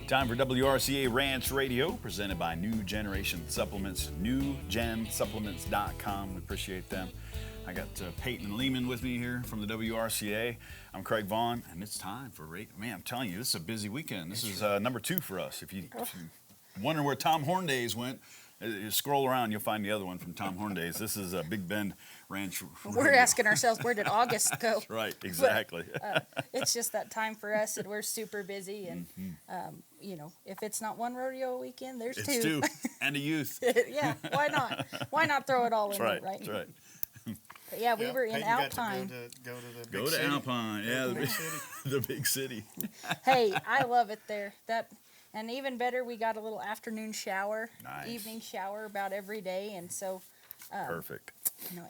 Time for WRCA Ranch Radio, presented by New Generation Supplements, newgensupplements.com. We appreciate them. I got Peyton Lehman with me here from the WRCA. I'm Craig Vaughn, and it's time for man, I'm telling you, this is a busy weekend. This is number 2 for us. If you wonder where Tom Horndays went, you scroll around, you'll find the other one from Tom Horndays. This is Big Bend Ranch. We're asking ourselves, where did August go? That's right, exactly. But, it's just that time for us, and we're super busy. And you know, if it's not one rodeo weekend, there's it's two, and a youth. Yeah, why not? Why not throw it all in right, there, right? That's right. But yeah, we were in Peyton Alpine. Go to Alpine, yeah, the big city. Hey, I love it there. And even better, we got a little afternoon shower, Nice. evening shower about every day, and so. Perfect.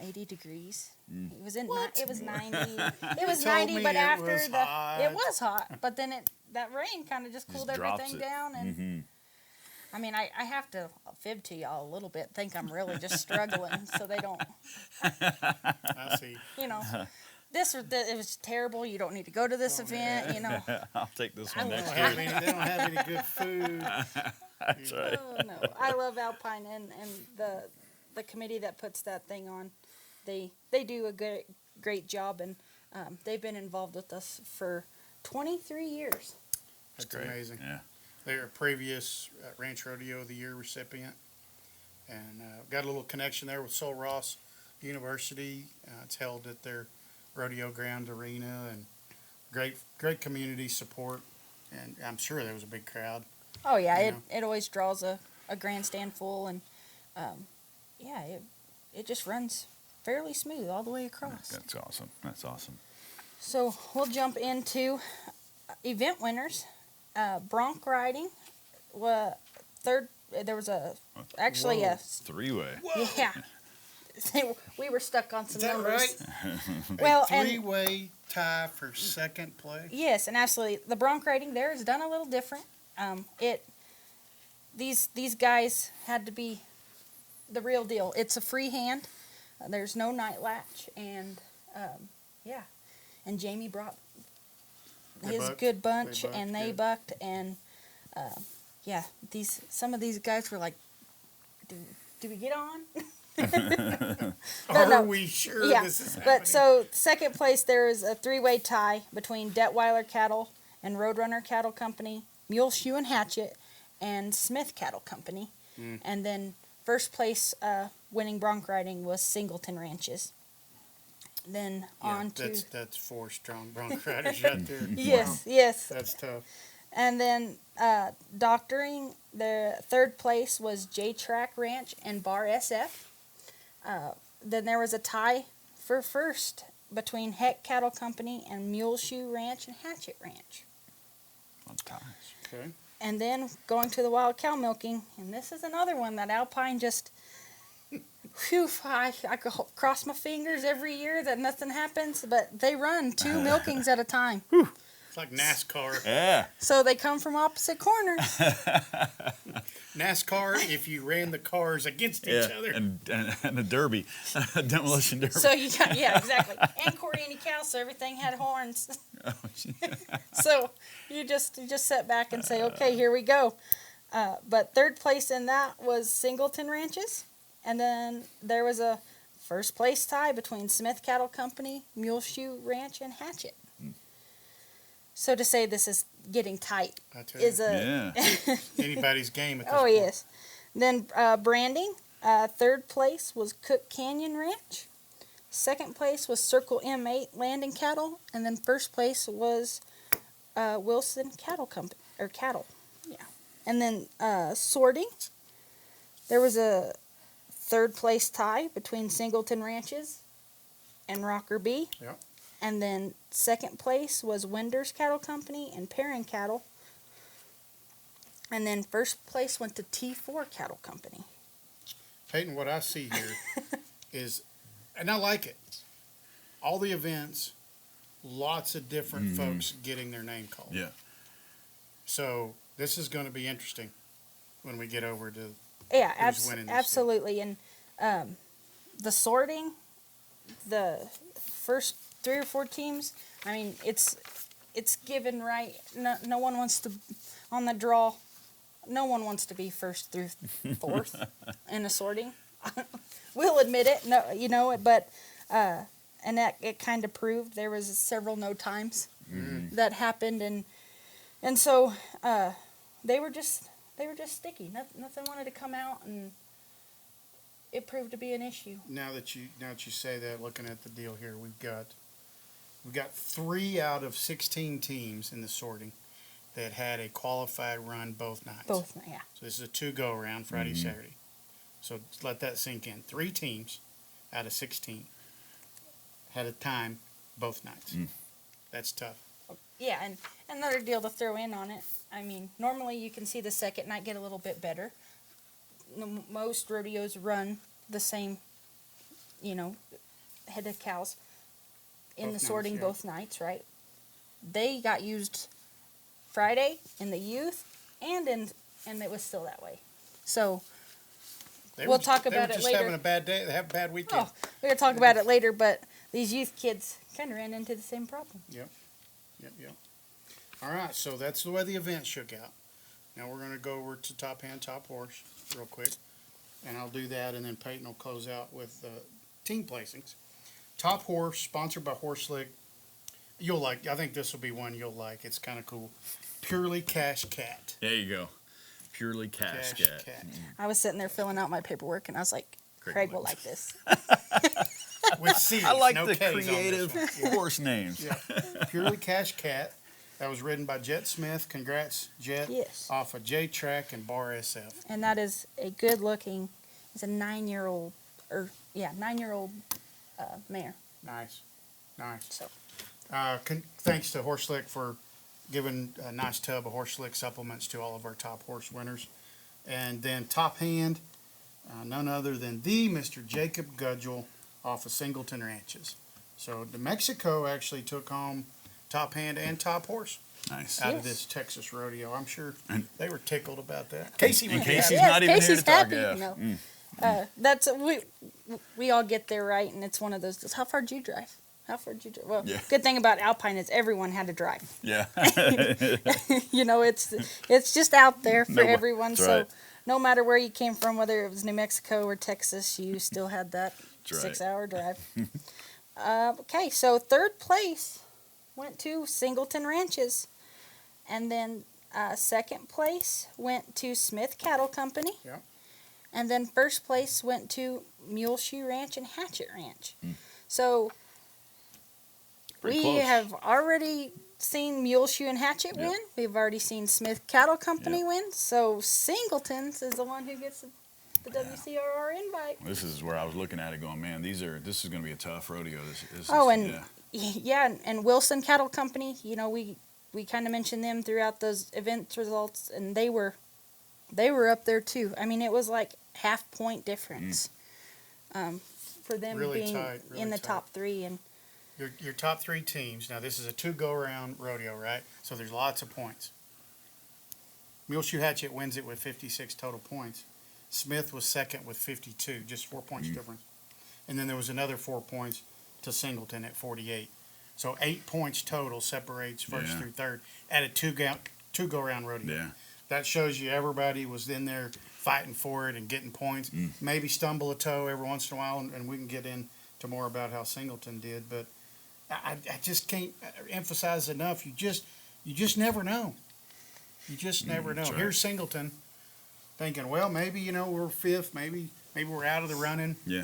80 degrees. It was it was 90. It was 90, but after was hot. it was hot. But then that rain kind of just cooled drops everything it. down. And I mean, I have to fib to y'all a little bit. Think I'm really just struggling, so they don't. I see. You know, it was terrible. You don't need to go to this event. You know. I'll take this one They next don't year. have any, they don't have any good food. That's right. Oh no, I love Alpine and the committee that puts that thing on. They do a great job, and they've been involved with us for 23 years. That's great. amazing. Yeah. They're a previous Ranch Rodeo of the Year recipient, and got a little connection there with Sul Ross University. It's held at their rodeo ground arena, and great community support. And I'm sure there was a big crowd. Oh yeah, You know? it always draws a grandstand full, and yeah, it just runs fairly smooth all the way across. That's awesome. That's awesome. So we'll jump into event winners. Bronc riding, third. There was actually a 3-way. yeah. We were stuck on some Is that numbers. right? Well, a and three-way tie for second place. yes, and absolutely, the bronc riding there is done a little different. These guys had to be the real deal. It's a free hand. There's no night latch, and yeah, and Jamie brought They his bucked. good bunch, They bucked, and they good. bucked, and yeah, some of these guys were like, do we get on? Are no. we sure Yeah, this is happening? but so second place there is a 3-way tie between Detweiler Cattle and Roadrunner Cattle Company, Mule Shoe and Hatchet, and Smith Cattle Company, and then first place winning bronc riding was Singleton Ranches. Then Yeah, on to that's 4 strong bronc riders right there. yes, Wow. yes, That's tough. and then doctoring. The third place was J-Track Ranch and Bar SF. Then there was a tie for first between Heck Cattle Company and Mule Shoe Ranch and Hatchet Ranch. Okay. And then going to the wild cow milking, and this is another one that Alpine just, whew, I cross my fingers every year that nothing happens, but they run 2 milkings at a time. It's like NASCAR. Yeah. So they come from opposite corners. NASCAR, if you ran the cars against each other. And a derby, a demolition derby. So you got, yeah, exactly. And Corriente cow, so everything had horns. So you just sit back and say, okay, here we go. But third place in that was Singleton Ranches. And then there was a first place tie between Smith Cattle Company, Mule Shoe Ranch, and Hatchet. So to say this is getting tight I tell you, is a... Yeah. anybody's game at this Oh, point. yes. Then branding, third place was Cook Canyon Ranch. Second place was Circle M8 Landing Cattle. And then first place was Wilson Cattle Company, or Cattle. Yeah. And then sorting, there was a third place tie between Singleton Ranches and Rocker B. Yep. And then second place was Winders Cattle Company and Perrin Cattle. And then first place went to T4 Cattle Company. Peyton, what I see here is, and I like it, all the events, lots of different folks getting their name called. Yeah. So this is going to be interesting when we get over to Yeah, who's winning this absolutely. And the sorting, the first 3 or 4 teams, I mean, it's given right. No one wants to on the draw, no one wants to be first through fourth in the sorting. We'll admit it, no, you know, but and that it kind of proved there was several no times that happened, and so they were just sticky. Nothing wanted to come out, and it proved to be an issue. Now that you say that, looking at the deal here, we've got 3 out of 16 teams in the sorting that had a qualified run both nights. Both, yeah. So this is a 2-go round, Friday, Saturday. So let that sink in. 3 teams out of 16 had a time both nights. That's tough. Yeah, and another deal to throw in on it. I mean, normally you can see the second night get a little bit better. Most rodeos run the same, you know, head of cows in Both the sorting nights, yeah. both nights, right? They got used Friday in the youth, and it was still that way. So we'll talk about it just later. having a bad day. They have a bad weekend. Oh, we're gonna talk about it later, but these youth kids kind of ran into the same problem. Yep. All right, so that's the way the event shook out. Now we're going to go over to top hand, top horse real quick, and I'll do that, and then Peyton will close out with team placings. Top horse, sponsored by Horse Lick. You'll like. I think this will be one you'll like. It's kind of cool. Purely Cash Cat. There you go. Purely cash cat. I was sitting there filling out my paperwork, and I was like, Craig will like this. With C's, I like no the K's on this creative one. Yeah. horse names. Yeah. Purely Cash Cat. That was ridden by Jet Smith. Congrats, Jet. Yes. Off of J-Track and Bar SF. And that is a good looking, it's a 9-year-old, mare. Nice. So, Thanks to Horse Lick for giving a nice tub of Horse Lick supplements to all of our top horse winners. And then top hand, none other than the Mr. Jacob Gudgel off of Singleton Ranches. So New Mexico actually took home top hand and top horse Nice. out of Yes. this Texas rodeo. I'm sure And- they were tickled about that. Casey, And was Casey's happy. not even here Casey's to talk. happy, Yeah. you know. That's we all get there right, and it's one of those. How far did you drive? How far did you drive? Well, Yeah. good thing about Alpine is everyone had to drive. Yeah. You know, it's just out there for No, everyone. that's So right. no matter where you came from, whether it was New Mexico or Texas, you still had that That's right. 6-hour drive. Okay, so third place went to Singleton Ranches, and then second place went to Smith Cattle Company. Yeah. And then first place went to Muleshoe Ranch and Hatchet Ranch. So Pretty we close. have already seen Muleshoe and Hatchet Yep. win. We've already seen Smith Cattle Company Yep. win. So Singleton's is the one who gets the WCRR invite. This is where I was looking at it going, man, this is going to be a tough rodeo. This Oh, is, and yeah. yeah, and Wilson Cattle Company, you know, we kind of mentioned them throughout those event results, and they were up there too. I mean, it was like half point difference for them Really being tight, really in the tight. top 3. And Your top 3 teams. Now, this is a 2-go-round rodeo, right? So there's lots of points. Muleshoe Hatchet wins it with 56 total points. Smith was second with 52, just 4 points difference. And then there was another 4 points to Singleton at 48. So 8 points total separates first Yeah. through third at a 2-go-round rodeo. Yeah. That shows you everybody was in there fighting for it and getting points. Maybe stumble a toe every once in a while, and we can get into more about how Singleton did. But I just can't emphasize enough. You just never know. You just never know. that's right. Here's Singleton thinking, well, maybe we're fifth, maybe we're out of the running. Yeah.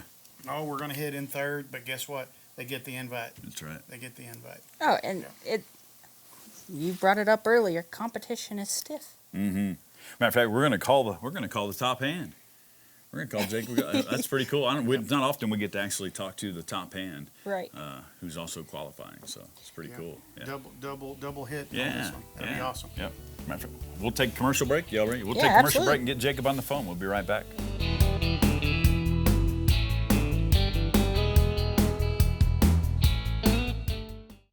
Oh, we're going to hit in third, but guess what? They get the invite. That's right. They get the invite. oh, and you brought it up earlier. Competition is stiff. Mm-hmm. Matter of fact, we're gonna call the top hand. We're gonna call Jake. That's pretty cool. Not often we get to actually talk to the top hand, Right. who's also qualifying. So it's pretty Yeah. cool. Yeah. Double hit on Yeah. this one. That'd be awesome. Yep. Matter of fact, we'll take a commercial break. Y'all ready? We'll Yeah, take a commercial absolutely. break and get Jacob on the phone. We'll be right back.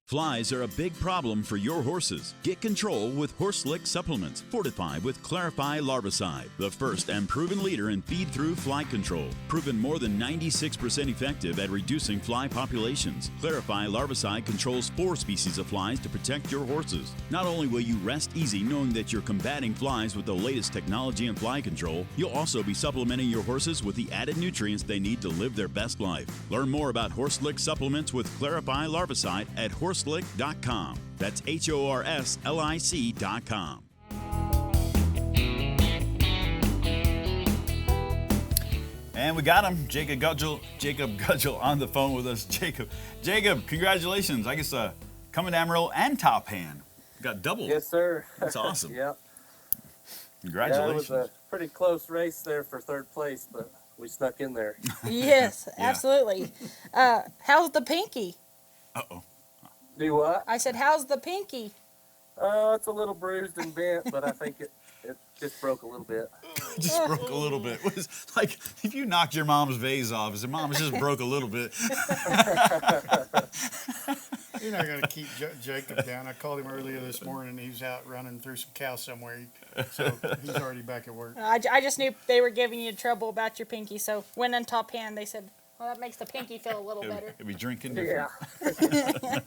Flies are a big problem for your horses. Get control with Horse Lick supplements, fortified with Clarify Larvicide, the first and proven leader in feed-through fly control. Proven more than 96% effective at reducing fly populations. Clarify Larvicide controls 4 species of flies to protect your horses. Not only will you rest easy knowing that you're combating flies with the latest technology in fly control, you'll also be supplementing your horses with the added nutrients they need to live their best life. Learn more about Horse Lick supplements with Clarify Larvicide at horselick.com. That's HORSLIC.com. And we got him, Jacob Gudgel on the phone with us. Jacob, congratulations. I guess coming to Amarillo and top hand. Got double. Yes, sir. That's awesome. Yep. Congratulations. Yeah, it was a pretty close race there for third place, but we snuck in there. Yes, absolutely. How's the pinky? Uh-oh. Do what? I said, how's the pinky? It's a little bruised and bent, but I think it just broke a little bit. Just broke a little bit. It was like if you knocked your mom's vase off, and said, Mom, it just broke a little bit. You're not going to keep Jacob down. I called him earlier this morning, and he was out running through some cows somewhere. So he's already back at work. I just knew they were giving you trouble about your pinky, so when in top hand, they said, well, that makes the pinky feel a little better. It'd be drinking Yeah. different.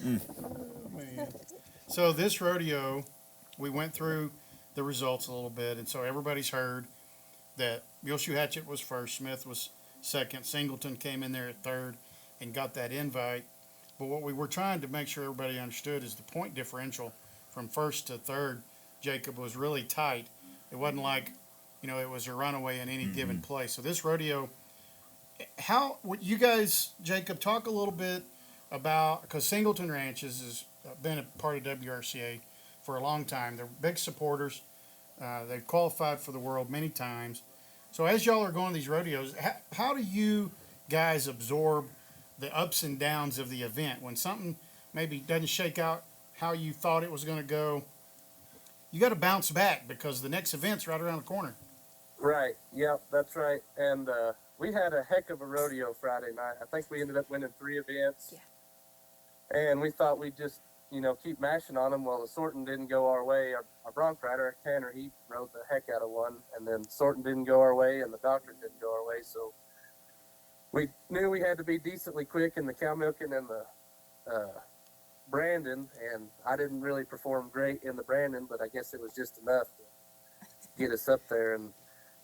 Man. So this rodeo, we went through the results a little bit, and so everybody's heard that Muleshoe Hatchet was first, Smith was second, Singleton came in there at third and got that invite. But what we were trying to make sure everybody understood is the point differential from first to third, Jacob, was really tight. It wasn't like, it was a runaway in any given place. So this rodeo, would you guys, Jacob, talk a little bit about, because Singleton Ranches has been a part of WRCA for a long time. They're big supporters. They've qualified for the world many times. So as y'all are going to these rodeos, how do you guys absorb the ups and downs of the event? When something maybe doesn't shake out how you thought it was going to go, you got to bounce back because the next event's right around the corner. Right. Yep, that's right. And we had a heck of a rodeo Friday night. I think we ended up winning 3 events. Yeah. And we thought we'd just, keep mashing on them. Well, the sorting didn't go our way. Our bronc rider, Tanner, he rode the heck out of one. And then sorting didn't go our way, and the doctor didn't go our way. So we knew we had to be decently quick in the cow milking and the Brandon. And I didn't really perform great in the Brandon, but I guess it was just enough to get us up there. And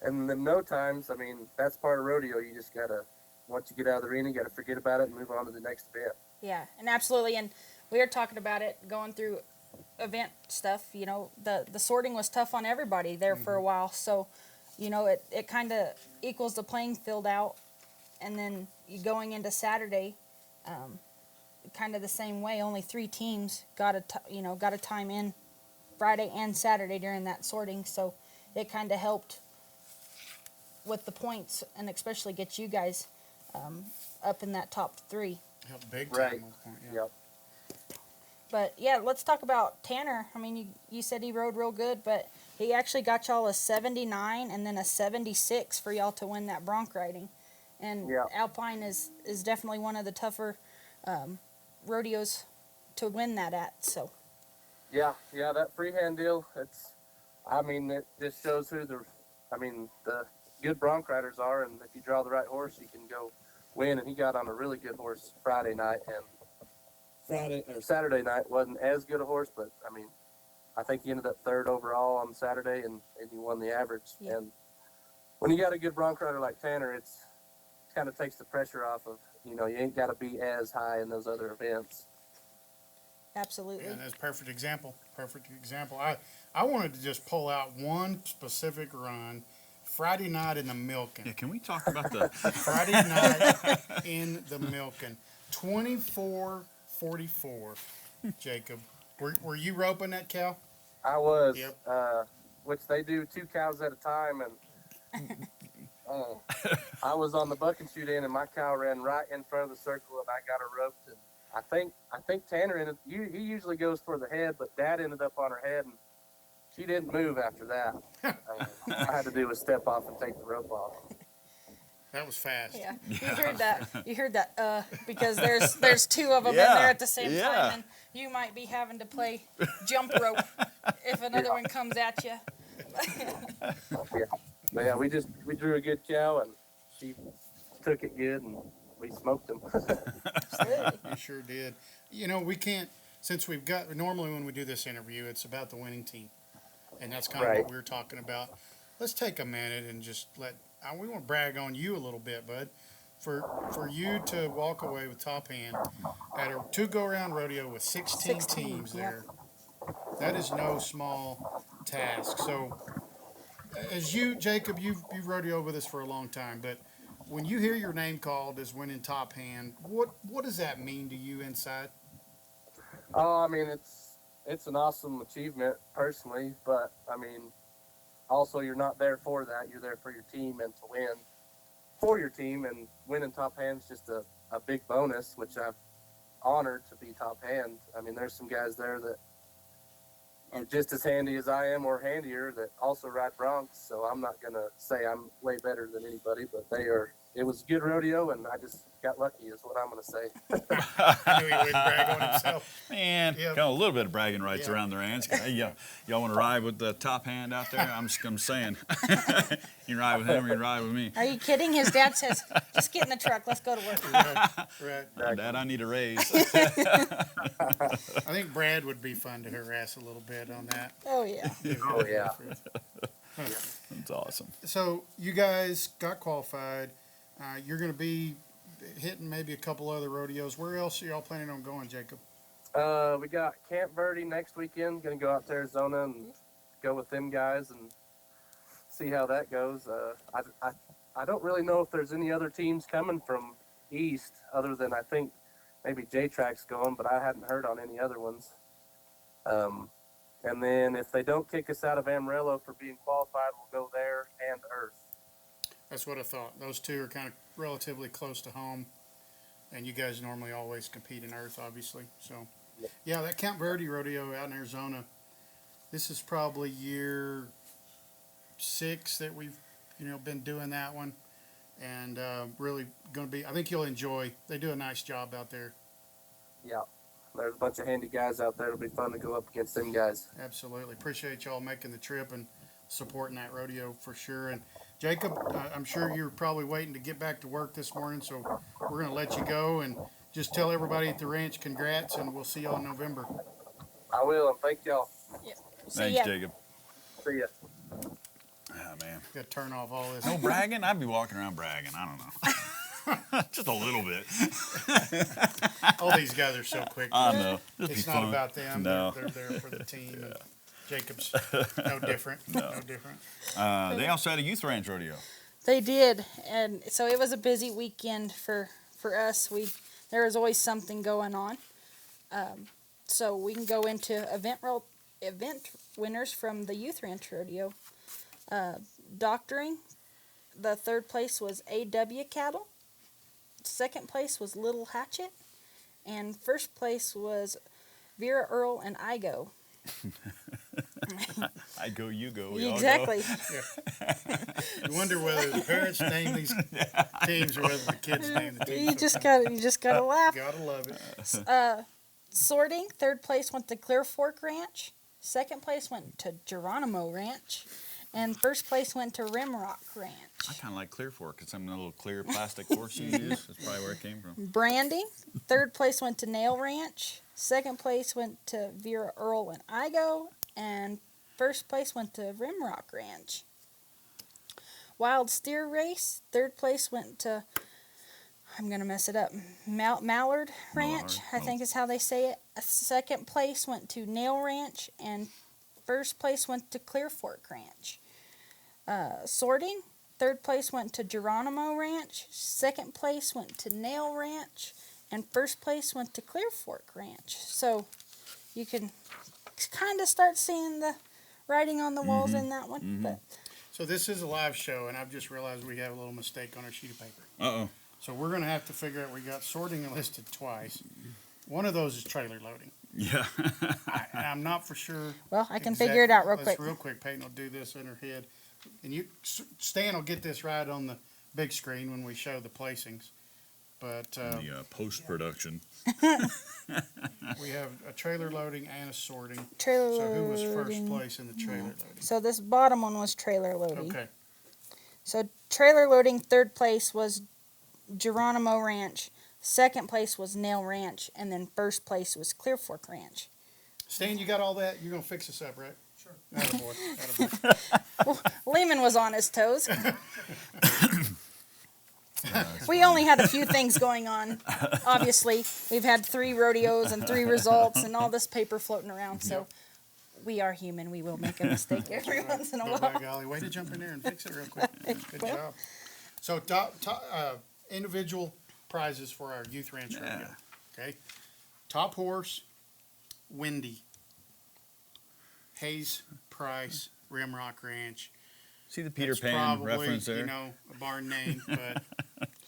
in no times, that's part of rodeo. You just got to, once you get out of the arena, you got to forget about it and move on to the next event. Yeah, and absolutely. And we were talking about it going through event stuff. The sorting was tough on everybody there for a while. So, it kind of equals the playing field out. And then you going into Saturday, kind of the same way. Only 3 teams got a time in Friday and Saturday during that sorting. So it kind of helped with the points, and especially get you guys up in that top 3. Helped big time. Right. Yeah. Yep. But yeah, let's talk about Tanner. You said he rode real good, but he actually got y'all a 79 and then a 76 for y'all to win that bronc riding. And Yeah. Alpine is definitely one of the tougher rodeos to win that at. So Yeah, that freehand deal, it just shows who the good bronc riders are, and if you draw the right horse, you can go win. And he got on a really good horse Friday night, and Saturday night wasn't as good a horse, but I think he ended up third overall on Saturday, and he won the average. Yeah. And when you got a good bronc rider like Tanner, it's kind of takes the pressure off of, you ain't got to be as high in those other events. absolutely. And that's a perfect example. I wanted to just pull out one specific run. Friday night in the milking. Yeah, can we talk about the Friday night in the milking. 24-44, Jacob. Were you roping that cow? I was, Yep. Which they do 2 cows at a time, and I was on the buck and shoot end, and my cow ran right in front of the circle, and I got her roped. And I think Tanner he usually goes for the head, but Dad ended up on her head, and she didn't move after that. All I had to do was step off and take the rope off. That was fast. Yeah, you heard that. You heard that. Because there's two of them in there at the same Yeah. time, and you might be having to play jump rope if another one comes at you. Yeah. But yeah, we drew a good cow and she took it good and we smoked them. Absolutely. You sure did. You know, we can't, since we've got, normally when we do this interview, it's about the winning team. And that's kind of Right. what we were talking about. Let's take a minute and just we want to brag on you a little bit, bud. For you to walk away with top hand at a 2-go-around rodeo with 16 teams yep. there, that is no small task. So, as you, Jacob, you've rodeoed with us for a long time, but when you hear your name called as winning top hand, what does that mean to you inside? Oh, I mean, it's an awesome achievement personally, but I mean, also you're not there for that. You're there for your team and to win for your team, and winning top hand's just a big bonus, which I'm honored to be top hand. I mean, there's some guys there that are just as handy as I am or handier that also ride broncs, so I'm not going to say I'm way better than anybody, but it was a good rodeo, and I just got lucky is what I'm going to say. I knew he wouldn't brag on himself. Man, Yep. got a little bit of bragging rights Yeah. around their hands. Hey, y'all want to ride with the top hand out there? I'm saying. You can ride with him or you can ride with me. Are you kidding? His dad says, "Just get in the truck. Let's go to work." Right. Dad, I need a raise. I think Brad would be fun to harass a little bit on that. Oh yeah. Oh, yeah. That's awesome. So you guys got qualified. You're going to be hitting maybe a couple other rodeos. Where else are y'all planning on going, Jacob? We got Camp Verde next weekend. Going to go out to Arizona and go with them guys and see how that goes. I don't really know if there's any other teams coming from east other than I think maybe J-Track's going, but I hadn't heard on any other ones. And then if they don't kick us out of Amarillo for being qualified, we'll go there and Earth. That's what I thought. Those two are kind of relatively close to home, and you guys normally always compete in Earth, obviously. So, yeah, that Camp Verde rodeo out in Arizona. This is probably year 6 that we've been doing that one, and really going to be. I think you'll enjoy. They do a nice job out there. Yeah. There's a bunch of handy guys out there. It'll be fun to go up against them guys. Absolutely. Appreciate y'all making the trip and supporting that rodeo for sure. And Jacob, I'm sure you're probably waiting to get back to work this morning, so we're going to let you go and just tell everybody at the ranch congrats, and we'll see y'all in November. I will, and thank y'all. See Thanks, ya. Jacob. See ya. Oh, man. Got to turn off all this. No bragging? I'd be walking around bragging. I don't know. Just a little bit. All these guys are so quick. I know. Just It's be not fun. about them. No. They're there for the team. And Jacob's no different. No different. They also had a youth ranch rodeo. They did, and so it was a busy weekend for us. There was always something going on. So we can go into event winners from the youth ranch rodeo. Doctoring, the third place was AW Cattle. Second place was Little Hatchet, and first place was Vera Earl and Igo. I go, you go. We all Exactly. You wonder whether the parents name these teams or whether the kids name the teams. You just gotta laugh. Gotta love it. Sorting, third place went to Clear Fork Ranch. Second place went to Geronimo Ranch. And first place went to Rimrock Ranch. I kind of like Clear Fork. It's some little clear plastic horse you use. That's probably where it came from. Branding, third place went to Nail Ranch. Second place went to Vera Earl and Igo. And first place went to Rimrock Ranch. Wild Steer Race, third place went to, I'm going to mess it up, Mallard Ranch, I think is how they say it. Second place went to Nail Ranch, and first place went to Clear Fork Ranch. Sorting, third place went to Geronimo Ranch. Second place went to Nail Ranch, and first place went to Clear Fork Ranch. So you can kind of start seeing the writing on the walls in that one. But So this is a live show, and I've just realized we have a little mistake on our sheet of paper. Uh-oh. So we're going to have to figure out, we got sorting listed twice. One of those is trailer loading. Yeah. I'm not for sure. well, I can figure it out real quick. Let's real quick. Peyton will do this in her head. And Stan will get this right on the big screen when we show the placings. But The post-production. we have a trailer loading and a sorting. Trailer So who was first loading. place in the trailer loading? So this bottom one was trailer loading. Okay. So trailer loading, third place was Geronimo Ranch. Second place was Nail Ranch, and then first place was Clear Fork Ranch. Stan, you got all that? You're gonna fix this up, right? Sure. Attaboy. Attaboy. Lehman was on his toes. We only had a few things going on. Obviously, we've had 3 rodeos and 3 results and all this paper floating around. So we are human. We will make a mistake every once in a But while. by golly, way to jump in there and fix it real quick. Good Well. job. So individual prizes for our youth ranch rodeo. Okay. Top horse, Windy. Hayes Price, Rimrock Ranch. See the Peter That's Pan probably, reference there? You know, a barn name, but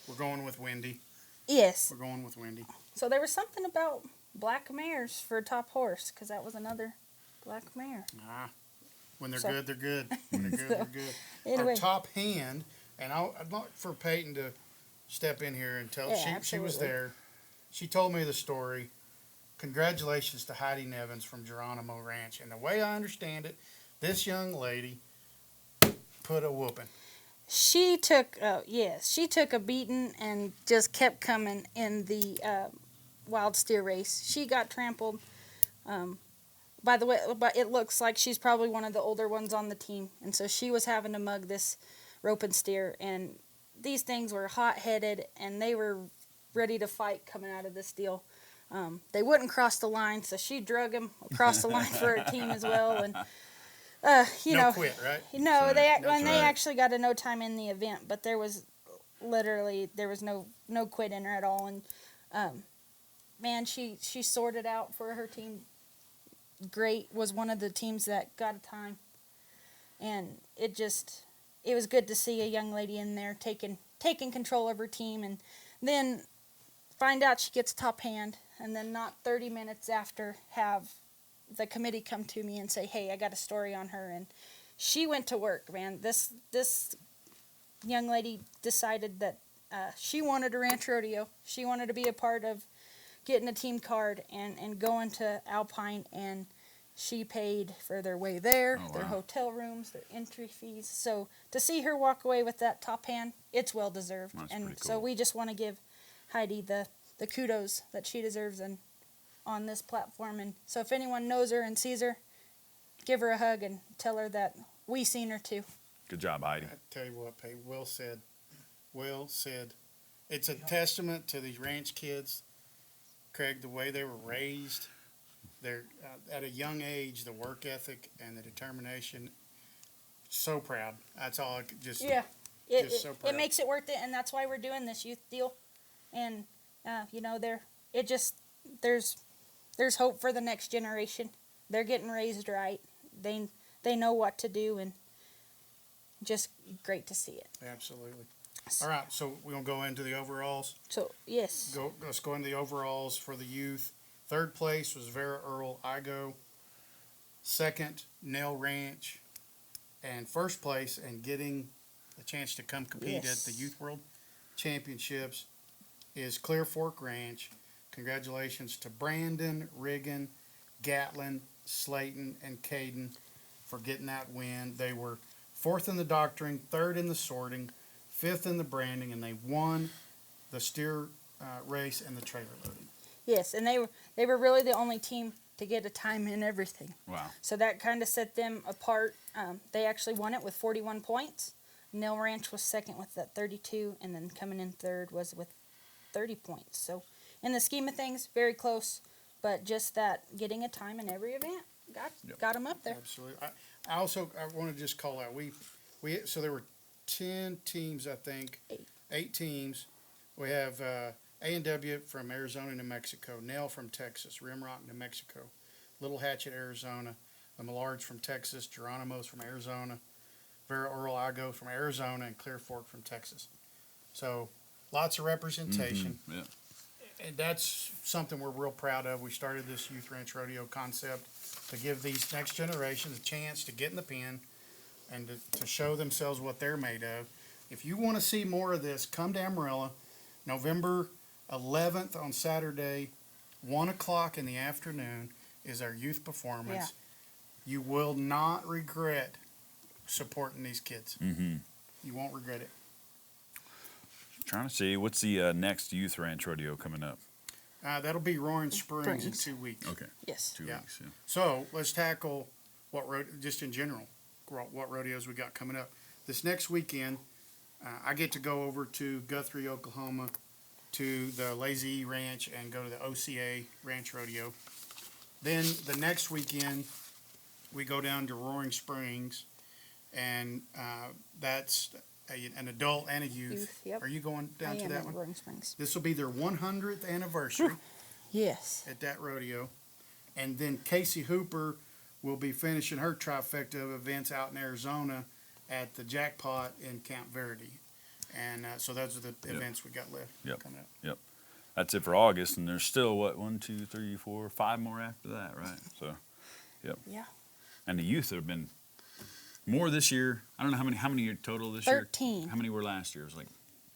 we're going with Windy. Yes. We're going with Windy. So there was something about black mares for top horse, because that was another black mare. When they're So- good, they're good. When they're good, they're good. Anyway. Our top hand, and I'd like for Peyton to step in here and tell. Yeah, She was absolutely. there. She told me the story. Congratulations to Heidi Nevins from Geronimo Ranch. And the way I understand it, this young lady put a whooping. She took, she took a beating and just kept coming in the wild steer race. She got trampled. By the way, but it looks like she's probably one of the older ones on the team, and so she was having to mug this rope and steer. And these things were hot-headed, and they were ready to fight coming out of this deal. They wouldn't cross the line, so she drug him across the line for her team as well. And No quit, right? no, they That's when they right. actually got a no time in the event, but there was no quit in her at all. And man, she sorted out for her team. Great, was one of the teams that got a time, and it was good to see a young lady in there taking control of her team, and then find out she gets top hand, and then not 30 minutes after have the committee come to me and say, hey, I got a story on her. And she went to work, man. This young lady decided that she wanted a ranch rodeo. She wanted to be a part of getting a team card and going to Alpine, and she paid for their way there, Oh, their wow. hotel rooms, their entry fees. So to see her walk away with that top hand, it's well deserved. That's And pretty so cool. we just want to give Heidi the kudos that she deserves and on this platform. And so if anyone knows her and sees her, give her a hug and tell her that we seen her too. Good job, Heidi. I tell you what, Peyton, well said. Well said. It's a testament to these ranch kids, Craig, the way they were raised. They're at a young age, the work ethic and the determination. So proud. That's all I could just. Yeah, Just so it proud. makes it worth it, and that's why we're doing this youth deal. And there's hope for the next generation. They're getting raised right. They know what to do, and just great to see it. Absolutely. All right, so we're gonna go into the overalls. So yes, Let's go into the overalls for the youth. Third place was Vera Earl Igo. Second, Nail Ranch. And first place, and getting a chance to come compete Yes. at the Youth World Championships, is Clear Fork Ranch. Congratulations to Brandon, Riggin, Gatlin, Slayton, and Caden for getting that win. They were fourth in the doctoring, third in the sorting, fifth in the branding, and they won the steer race and the trailer loading. yes, and they were really the only team to get a time in everything. Wow. So that kind of set them apart. They actually won it with 41 points. Nail Ranch was second with that 32, and then coming in third was with 30 points. So in the scheme of things, very close, but just that getting a time in every event got them up there. Absolutely. I want to just call out, so there were 10 teams, I think. 8 teams. We have A&W from Arizona, New Mexico, Nail from Texas, Rimrock, New Mexico, Little Hatchet, Arizona, the Millards from Texas, Geronimo's from Arizona, Vera Earl Igo from Arizona, and Clear Fork from Texas. So lots of representation. Yeah. And that's something we're real proud of. We started this youth ranch rodeo concept to give these next generations a chance to get in the pen and to show themselves what they're made of. If you want to see more of this, come to Amarillo, November 11th on Saturday, 1 o'clock in the afternoon is our youth performance. You will not regret supporting these kids. Mm-hmm. You won't regret it. Trying to see what's the next youth ranch rodeo coming up. That'll be Roaring Springs in Springs. 2 weeks. Okay, Yes. 2 Yeah. weeks. Yeah. So let's tackle just in general, what rodeos we got coming up. This next weekend, I get to go over to Guthrie, Oklahoma, to the Lazy Ranch and go to the OCA Ranch Rodeo. Then the next weekend, we go down to Roaring Springs, and that's an adult and a youth. Yep. Are you going I down to am that at one? Roaring Springs. This will be their 100th anniversary Yes. at that rodeo. And then Casey Hooper will be finishing her trifecta of events out in Arizona at the Jackpot in Camp Verde. And so those are the events we got left coming up. That's it for August, and there's still, what, 1, 2, 3, 4, 5 more after that, right? So, Yeah. and the youth have been more this year. I don't know how many total this year? 13. How many were last year? It was like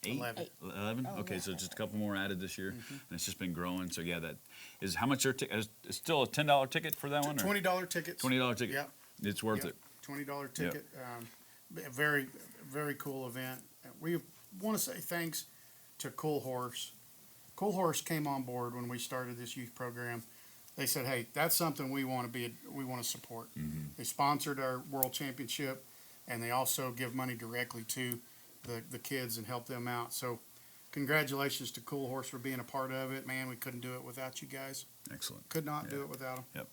8? 11. 11? Oh, Okay, yeah. so just a couple more added this year, and it's just been growing. So, yeah, that is how much your ticket? It's still a $10 ticket for that one? Or? $20 tickets. $20 ticket. Yep. It's worth Yep. it. $20 ticket. A very, very cool event. We want to say thanks to Cool Horse. Cool Horse came on board when we started this youth program. They said, "Hey, that's something we want to support." Mm-hmm. They sponsored our world championship, and they also give money directly to the kids and help them out. So, congratulations to Cool Horse for being a part of it. Man, we couldn't do it without you guys. Excellent. Could not do it without them.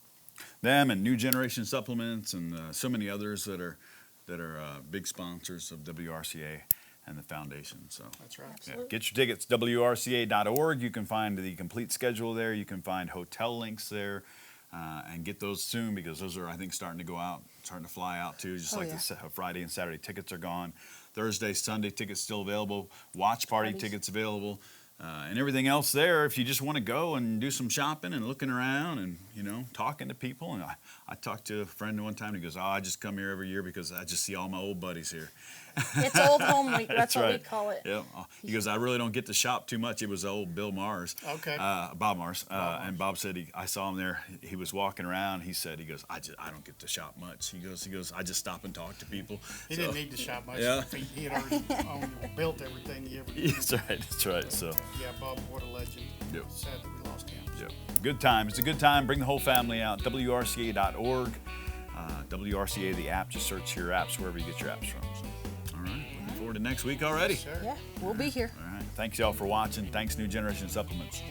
Them and New Generation Supplements and so many others that are big sponsors of WRCA and the foundation. So That's right. yeah, get your tickets, WRCA.org. You can find the complete schedule there. You can find hotel links there, and get those soon because those are, I think, starting to fly out too. Just like the Friday and Saturday tickets are gone. Thursday, Sunday tickets still available. Watch party tickets available. And everything else there, if you just want to go and do some shopping and looking around and, talking to people. And I talked to a friend one time, and he goes, I just come here every year because I just see all my old buddies here. It's Old Home Week. That's what we right. call it. Yeah. He goes, I really don't get to shop too much. It was old Bill Mars. Okay. Bob Mars. And Bob said I saw him there. He was walking around. He goes, I don't get to shop much. He goes, I just stop and talk to people. He didn't need to shop much. Yeah. He had already built everything he ever did. That's right. So. Yeah, Bob, what a legend. Yep. Sad that we lost him. Yep. Good time. It's a good time. Bring the whole family out. WRCA.org. WRCA, the app. Just search your apps wherever you get your apps from. So, all right. Looking forward to next week already. Sure. Yeah, we'll be here. All right. Thanks, y'all, for watching. Thanks, New Generation Supplements.